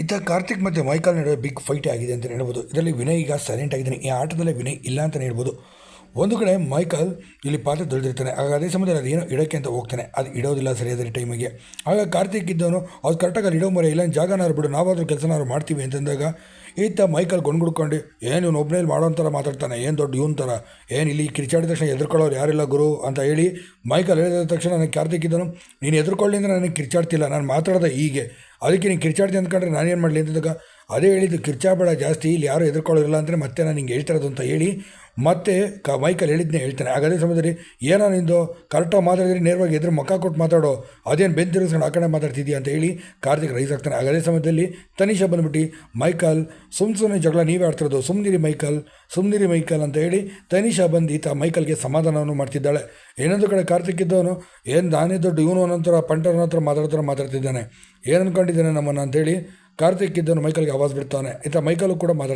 ಇತ್ತ ಕಾರ್ತಿಕ್ ಮತ್ತು ಮೈಕಲ್ ನಡುವೆ ಬಿಗ್ ಫೈಟ್ ಆಗಿದೆ ಅಂತ ಹೇಳ್ಬೋದು. ಇದರಲ್ಲಿ ವಿನಯ್ ಈಗ ಸೈಲೆಂಟ್ ಆಗಿದ್ದಾನೆ. ಈ ಆಟದಲ್ಲೇ ವಿನಯ್ ಇಲ್ಲ ಅಂತಲೇ ಹೇಳ್ಬೋದು. ಒಂದು ಕಡೆ ಮೈಕಲ್ ಇಲ್ಲಿ ಪಾತ್ರ ತಿಳಿದಿರ್ತಾನೆ. ಆಗ ಅದೇ ಸಮಯದಲ್ಲಿ ಅದೇನೋ ಇಡೋಕ್ಕೆ ಅಂತ ಹೋಗ್ತಾನೆ, ಅದು ಇಡೋದಿಲ್ಲ ಸರಿಯಾದ ಟೈಮಿಗೆ. ಆಗ ಕಾರ್ತಿಕ್ ಇದ್ದವನು ಅವ್ರು ಕರೆಕ್ಟಾಗಿ ಅಲ್ಲಿ ಇಡೋ ಮರ ಇಲ್ಲ, ಜಾಗನಾರು ಬಿಡು, ನಾವಾದರೂ ಕೆಲಸನಾರು ಮಾಡ್ತೀವಿ ಅಂತಂದಾಗ ಈತ ಮೈಕಲ್ ಗೊಂಡ್ಗುಡ್ಕೊಂಡು ಏನು ಇವನು ಒಬ್ಬನೇ ಮಾಡೋಂಥರ ಮಾತಾಡ್ತಾನೆ, ಏನು ದೊಡ್ಡ ಇವನ್ ಥರ, ಏನು ಇಲ್ಲಿ ಕಿರಿಚಾಡಿದ ತಕ್ಷಣ ಎದುರ್ಕೊಳ್ಳೋರು ಯಾರಿಲ್ಲ ಗುರು ಅಂತ ಹೇಳಿ ಮೈಕಲ್ ಹೇಳಿದ ತಕ್ಷಣ ನನಗೆ ಕಾರ್ತಿಕ್ ಇದ್ದನು, ನೀನು ಎದುರ್ಕೊಳ್ಳಿ ಅಂದರೆ ನನಗೆ ಕಿರ್ಚಾಡ್ತಿಲ್ಲ, ನಾನು ಮಾತಾಡೋದೆ ಹೀಗೆ, ಅದಕ್ಕೆ ನೀನು ಕಿರ್ಚಾಡ್ತಿ ಅಂದ್ಕೊಂಡ್ರೆ ನಾನೇನು ಮಾಡಲಿ ಅಂತಂದಾಗ ಅದೇ ಹೇಳಿದ್ದು ಕಿರ್ಚಾಬೇಡ ಜಾಸ್ತಿ, ಇಲ್ಲಿ ಯಾರು ಎದುರ್ಕೊಳ್ಳೋದಿಲ್ಲ ಅಂದರೆ ಮತ್ತೆ ನಾನು ಹಿಂಗೆ ಹೇಳ್ತಿರೋದು ಅಂತ ಹೇಳಿ ಮತ್ತೆ ಮೈಕಲ್ ಹೇಳಿದ್ನೇ ಹೇಳ್ತಾನೆ. ಆಗ ಅದೇ ಸಮಯದಲ್ಲಿ ಏನೋ ನಿಂದು ಕರೆಕ್ಟಾಗಿ ಮಾತಾಡಿದ್ರೆ ನೇರವಾಗಿ ಎದುರು ಮುಖ ಕೊಟ್ಟು ಮಾತಾಡೋ, ಅದೇನು ಬೆಂತಿರಿಸ್ಕೊಂಡು ಆ ಕಡೆ ಮಾತಾಡ್ತಿದ್ದೀಯ ಅಂತ ಹೇಳಿ ಕಾರ್ತಿಕ್ ರೈಸ್ ಆಗ್ತಾನೆ. ಆಗ ಅದೇ ಸಮಯದಲ್ಲಿ ತನಿಷಾ ಬಂದುಬಿಟ್ಟು ಮೈಕಲ್ ಸುಮ್ಮನೆ ಜಗಳ ನೀವೇ ಆಡ್ತಿರೋದು, ಸುಮ್ಮನಿರಿ ಮೈಕಲ್ ಅಂತ ಹೇಳಿ ತನಿಷಾ ಬಂದು ಈತ ಮೈಕಲ್ಗೆ ಸಮಾಧಾನವನ್ನು ಮಾಡ್ತಿದ್ದಾಳೆ. ಏನೊಂದು ಕಡೆ ಕಾರ್ತಿಕ್ ಇದ್ದವನು ಏನು ನಾನೇ ದೊಡ್ಡ ಇವನು ಅನ್ನೋಂಥರ ಪಂಟರ್ನ ಹತ್ರ ಮಾತಾಡ್ತಿದ್ದಾನೆ, ಏನು ಅಂದ್ಕೊಂಡಿದ್ದಾನೆ ನಮ್ಮನ್ನು ಅಂತೇಳಿ ಕಾರ್ತಿಕ್ ಇದ್ದವನು ಮೈಕಲ್ಗೆ ಆವಾಜ್ ಬಿಡ್ತಾನೆ. ಈತ ಮೈಕಲ್ ಕೂಡ